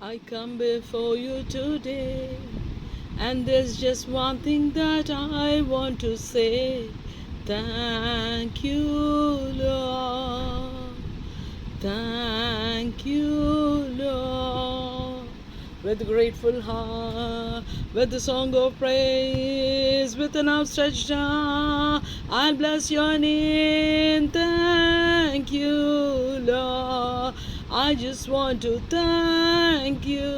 I come before you today, and there's just one thing that I want to say. Thank you, Lord. Thank you, Lord. With grateful heart, with a song of praise, with an outstretched arm, I'll bless your name. Thank you, Lord. I just want to thank you,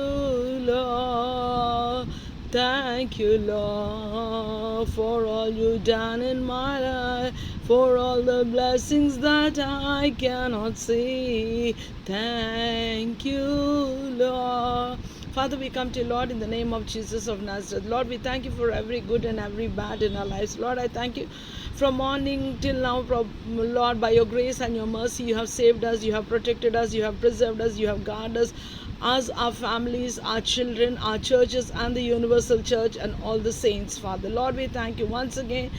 Lord. Thank you, Lord, for all you've done in my life, for all the blessings that I cannot see. Thank you, Lord. Father, we come to you, Lord, in the name of Jesus of Nazareth. Lord, we thank you for every good and every bad in our lives. Lord, I thank you from morning till now, Lord, by your grace and your mercy, you have saved us, you have protected us, you have preserved us, you have guarded us, our families, our children, our churches, and the universal church, and all the saints, Father. Lord, we thank you once again.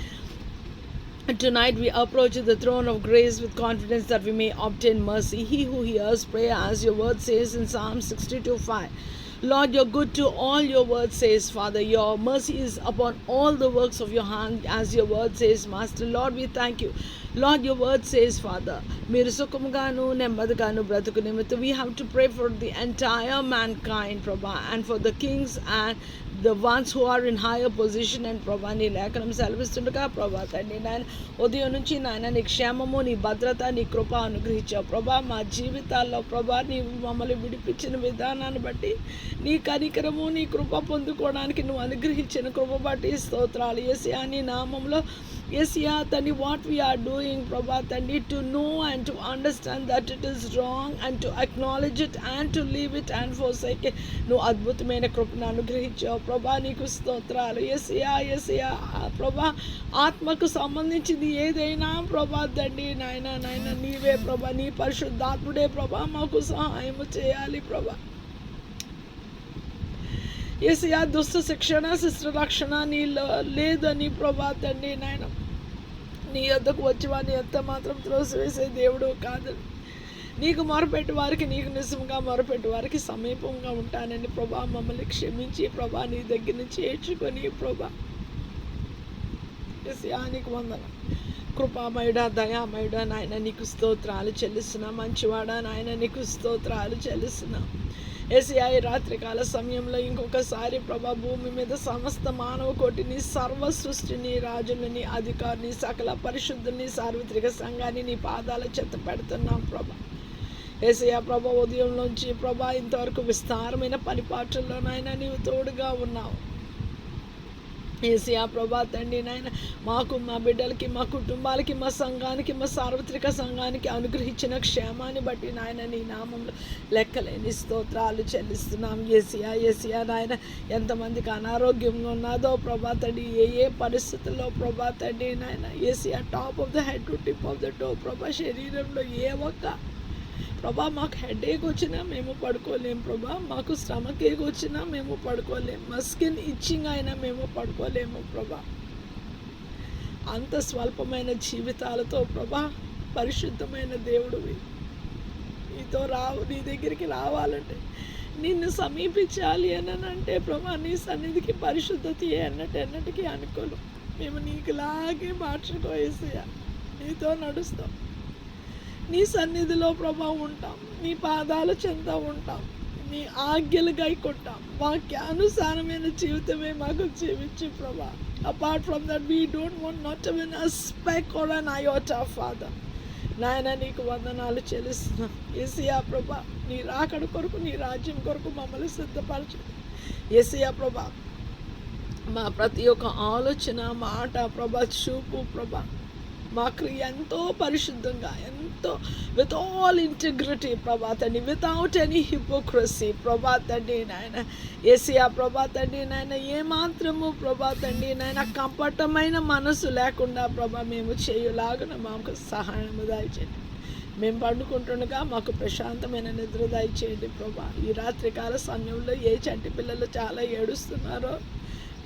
Tonight we approach the throne of grace with confidence that we may obtain mercy. He who hears prayer, as your word says in Psalm 62:5. Lord, you're good to all your word says, Father. Your mercy is upon all the works of your hand, as your word says, Master. Lord, we thank you. Lord, your word says, Father, మీరు సుఖముగాను నెమ్మదిగాను బ్రతుకు నిమిత్తం we have to pray for the entire mankind, Prabha, and for the kings and the ones who are in higher position. And ప్రభా నీ లేఖనం సెలవిస్తుండగా ప్రభా తండ్రి నాయన ఉదయం నుంచి నాయన నీ క్షేమము, నీ భద్రత, నీ కృప అనుగ్రహించావు ప్రభా. మా జీవితాల్లో ప్రభా నీవు మమ్మల్ని విడిపించిన విధానాన్ని బట్టి, నీ కనికరము, నీ కృప పొందుకోవడానికి నువ్వు అనుగ్రహించిన కృప బట్టి స్తోత్రాలు. యేసయ్యా నీ నామంలో యేసయ్యా తండ్రి, what we are doing ప్రభా తండ్రి, to know and to understand that it is wrong and to acknowledge it and to leave it and forsake it. నువ్వు అద్భుతమైన కృపను అనుగ్రహించావు ప్రభా, నీకు స్తోత్రాలు. యేసయ్యా యేసయ్యా ప్రభా, ఆత్మకు సంబంధించింది ఏదైనా ప్రభా తండ్రి నాయన నాయన నీవే ప్రభా, నీ పరిశుద్ధాత్ముడే ప్రభా మాకు సహాయం చేయాలి ప్రభా. యేసయ్యా దుష్ట శిక్షణ, శిష్ట రక్షణ నీలో లేదని ప్రభా తండ్రి నాయన, నీ యొద్దకు వచ్చి వాడిని ఎంత మాత్రం త్రోసివేసే దేవుడు కాదు. నీకు మొరపెట్టి వారికి, నీకు నిజంగా మొరపెట్టి వారికి సమీపంగా ఉంటానని ప్రభా మమ్మల్ని క్షమించి ప్రభా నీ దగ్గర నుంచి ఏడ్చుకొని ప్రభా యేసయ్యా నీకు వందనం. కృపామయుడా, దయామయుడా నాయన నీకు స్తోత్రాలు చెల్లిస్తున్నా. మంచివాడా నాయన నీకు స్తోత్రాలు చెల్లిస్తున్నా. యేసయ్యా ఈ రాత్రికాల సమయంలో ఇంకొకసారి ప్రభా భూమి మీద సమస్త మానవ కోటిని, సర్వ సృష్టిని, రాజులని, అధికారిని, సకల పరిశుద్ధుని, సార్వత్రిక సంఘాన్ని నీ పాదాల చెత్త పెడుతున్నాం ప్రభా. యేసయ్యా ప్రభా ఉదయంలోంచి ప్రభా ఇంతవరకు విస్తారమైన పనిపాట్లలోనైనా నీవు తోడుగా ఉన్నావు. యేసయ్యా ప్రభా తండ్రి నాయన మాకు, మా బిడ్డలకి, మా కుటుంబాలకి, మా సంఘానికి, మా సార్వత్రిక సంఘానికి అనుగ్రహించిన క్షేమాన్ని బట్టి నాయన నీ నామంలో లెక్కలేని స్తోత్రాలు చెల్లిస్తున్నాం. యేసయ్యా యేసయ్యా నాయన ఎంతమందికి అనారోగ్యంగా ఉన్నదో ప్రభా తండ్రి, ఏ పరిస్థితుల్లో ప్రభా తండ్రి నాయన యేసయ్యా top of the head to tip of the toe ప్రభా శరీరంలో ఏ ఒక్క ప్రభా మాకు హెడేక్ వచ్చినా మేము పడుకోలేం ప్రభా, మాకు స్టమక్ ఏక్ వచ్చినా మేము పడుకోలేం, మా స్కిన్ ఇచ్చింగ్ అయినా మేము పడుకోలేము ప్రభా. అంత స్వల్పమైన జీవితాలతో ప్రభా పరిశుద్ధమైన దేవుడివి, నీతో నీ దగ్గరికి రావాలంటే, నిన్ను సమీపించాలి అని అంటే ప్రభా నీ సన్నిధికి పరిశుద్ధత ఎన్నటికీ అనుకోలేం. మేము నీకులాగే మార్చుకోయేసయ్యా, నీతో నడుస్తాం, నీ సన్నిధిలో ప్రభా ఉంటాం, నీ పాదాల చెంత ఉంటాం, నీ ఆజ్ఞలు గైకొంటాం. వాక్యానుసారమైన జీవితమే మాకు జీవించు ప్రభా. Apart from that we don't want not even a speck or an iota father. నాయన నీకు వందనాలు చెల్లిస్తున్నాం. యేసయ్యా ప్రభా నీ రాకడ కొరకు, నీ రాజ్యం కొరకు మమ్మల్ని సిద్ధపరచు. యేసయ్యా ప్రభా మా ప్రతి ఒక్క ఆలోచన, మాట ప్రభా, చూపు ప్రభా మా క్రియ ఎంతో పరిశుద్ధంగా, ఎంతో విత్ ఆల్ ఇంటిగ్రిటీ ప్రభా తండ్రి, వితౌట్ ఎనీ హిపోక్రసీ ప్రభా తండ్రి నాయన యేసయ్యా ప్రభా తండ్రి నాయన ఏమాత్రము ప్రభా తండ్రి నాయన కపటమైన మనసు లేకుండా ప్రభా మేము చేయులాగున మాకు సహాయము దయచేయండి. మేము పండుకుంటుండగా మాకు ప్రశాంతమైన నిద్ర దయచేయండి ప్రభా. ఈ రాత్రికాల సమయంలో ఏ చంటి పిల్లలు చాలా ఏడుస్తున్నారో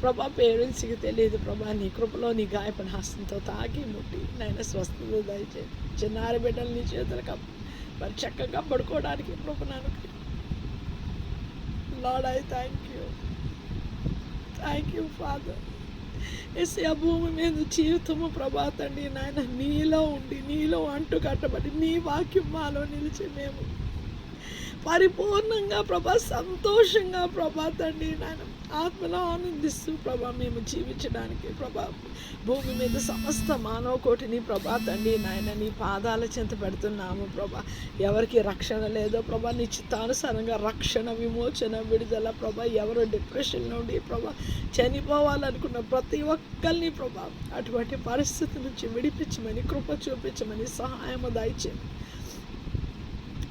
ప్రభా పేరెంట్స్కి తెలియదు ప్రభా, నీ కృపలో నీ గాయపడిన హస్తంతో తాకి ముట్టి నాయన స్వస్థత దయచేయండి. చిన్నారి బిడ్డలు నీ చేతులకు మరి చక్కగా పడుకోవడానికి ప్రభు నన్ను lord, I thank you father. యేసయ్యా, భూమి మీద జీవితము ప్రభా తండ్రి నాయన నీలో ఉండి, నీలో అంటు కట్టబడి, నీ వాక్యం మాలో నిలిచి మేము పరిపూర్ణంగా ప్రభా సంతోషంగా ప్రభా తండ్రి నాయన ఆత్మలో ఆనందిస్తూ ప్రభా మేము జీవించడానికి ప్రభా భూమి మీద సమస్త మానవ కోటిని ప్రభా తండ్రి నాయన నీ పాదాల చెంత పెడుతున్నాము ప్రభా. ఎవరికి రక్షణ లేదో ప్రభా, నీ చిత్తానుసారంగా రక్షణ, విమోచన, విడుదల ప్రభా. ఎవరు డిప్రెషన్ నుండి ప్రభా చనిపోవాలనుకున్న ప్రతి ఒక్కరిని ప్రభా అటువంటి పరిస్థితి నుంచి విడిపించమని, కృప చూపించమని, సహాయము దయచేయండి.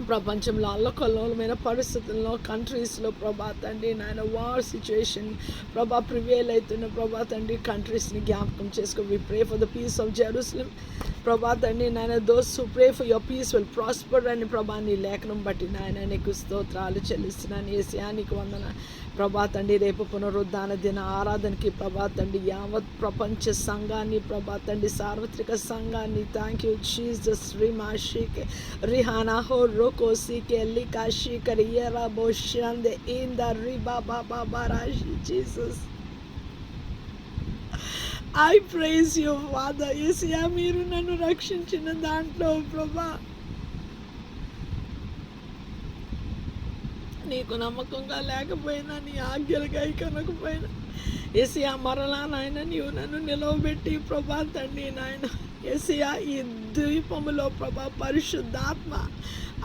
ప్రపంచంలో అల్లకల్లోలమైన పరిస్థితుల్లో, కంట్రీస్లో ప్రభా తండ్రి నాయన వార్ సిచ్యువేషన్ ప్రభా ప్రివేల్ అవుతున్న ప్రభా తండ్రి కంట్రీస్ని జ్ఞాపకం చేసుకో. We pray for the peace of Jerusalem ప్రభా తండ్రి నాయన. Those who pray for your peace will prosper అని ప్రభా నీ లేఖనం బట్టి నాయన నీకు స్తోత్రాలు చెల్లిస్తున్నాను. యేసయ్యా నీకు వందన ప్రభా తండ్రి. రేపు పునరుద్ధాన దిన ఆరాధనకి ప్రభా తండ్రి యావత్ ప్రపంచ సంఘాన్ని ప్రభా తండ్రి, సార్వత్రిక సంఘాన్ని థ్యాంక్ యూ జీసస్. రిమాషికే రిహానా హో రోకోసికే లికాషిక రియరా బోషందే ఇన్ ద రిబా బాబా బారాషి Jesus. I praise you father. యేసయ్యా, మీరు నన్ను రక్షించిన దాంట్లో ప్రభా నీకు నమ్మకంగా లేకపోయినా, నీ ఆజ్ఞలు కనకపోయినా యేసయ్యా మరలా నాయన నీవు నన్ను నిలవబెట్టి ప్రభా తండ్రి నాయన యేసయ్యా ఈ ద్వీపములో ప్రభా పరిశుద్ధాత్మ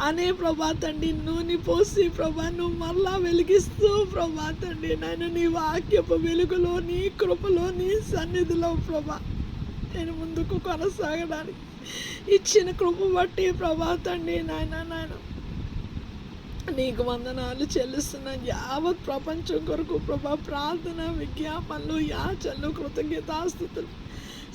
అనే ప్రభా తండ్రి నూనె పోసి ప్రభా నువ్వు మరలా వెలిగిస్తూ ప్రభా తండ్రి నాయన నీ వాక్యపు వెలుగులో, నీ కృపలో, నీ సన్నిధిలో ప్రభా నేను ముందుకు కొనసాగడానికి ఇచ్చిన కృప బట్టి ప్రభా తండ్రి నాయన నీకు వందనాలు చెల్లిస్తున్న యావత్ ప్రపంచం కొరకు ప్రభా ప్రార్థన, విజ్ఞాపనలు, యాచనలు, కృతజ్ఞతాస్తుతులు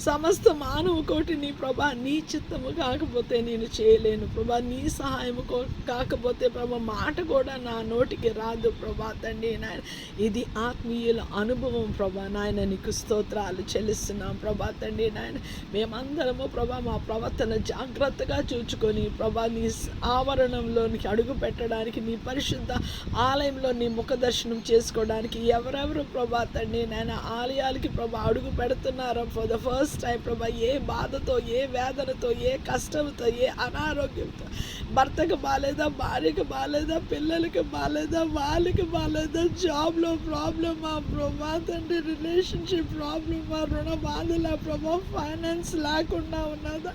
సమస్త మానవ కోటిని ప్రభా నీ చిత్తము కాకపోతే నేను చేయలేను ప్రభా. నీ సహాయము కాకపోతే ప్రభా మాట కూడా నా నోటికి రాదు ప్రభా తండ్రి నాయన. ఇది ఆత్మీయుల అనుభవం ప్రభా నాయన. నీకు స్తోత్రాలు చెల్లిస్తున్నాం ప్రభా తండ్రి నాయన. మేమందరము ప్రభా మా ప్రవర్తన జాగ్రత్తగా చూచుకొని ప్రభా నీ ఆవరణంలోనికి అడుగు పెట్టడానికి, నీ పరిశుద్ధ ఆలయంలో నీ ముఖ దర్శనం చేసుకోవడానికి ఎవరెవరు ప్రభా తండ్రి నాయన ఆలయాలకి ప్రభా అడుగు పెడుతున్నారో ఫర్ ద ఫస్ట్ టైం ప్రభా, ఏ బాధతో, ఏ వేదనతో, ఏ కష్టంతో, ఏ అనారోగ్యంతో, భర్తకు బాగాలేదా, భార్యకు బాగాలేదా, పిల్లలకి బాగాలేదా, వాళ్ళకి బాగాలేదా, జాబ్లో ప్రాబ్లమా ప్రభా తండ్రి, రిలేషన్షిప్ ప్రాబ్లమా, రుణ బాధలా ప్రభా, ఫైనాన్స్ లేకుండా ఉన్నదా,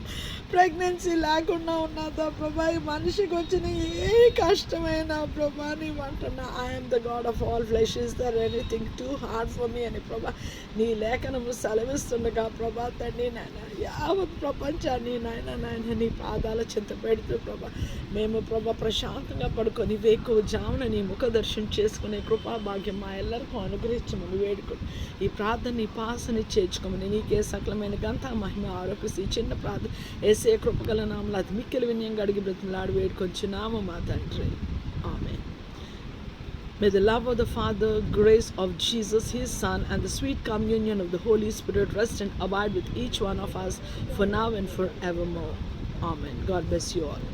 ప్రెగ్నెన్సీ లేకుండా ఉన్నదా ప్రభా, ఈ మనిషికి వచ్చిన ఏ కష్టమైనా ప్రభా నీవంటున్నా I am the God of all flesh, is there anything too hard for me అని ప్రభా నీ లేఖనము సెలవిస్తుండగా ప్రభా తండ్రి నాయన యావత్ ప్రపంచాన్ని నాయన నీ పాదాల చింత పెడుతూ ప్రభా మేము ప్రభా ప్రశాంతంగా పడుకొని వేకువ జామున నీ ముఖ దర్శనం చేసుకునే కృపా భాగ్యం మా ಎಲ್ಲರಿಗೂ అనుగ్రహించమని వేడుకొని ఈ ప్రార్థన నీ పాసని చేర్చుకోమని నీకే సకలమైన గంత మహిమ ఆరోపిస్తూ చిన్న ప్రార్థన ఏసే కృపగల నామలు అతి మిక్కిలి వినయంగా అడిగి బ్రతిమలాడి వేడుకొంచున్నాము మా తండ్రి. ఆమేన్. May the love of the Father, grace of Jesus, His Son, and the sweet communion of the Holy Spirit rest and abide with each one of us for now and forevermore. Amen. God bless you all.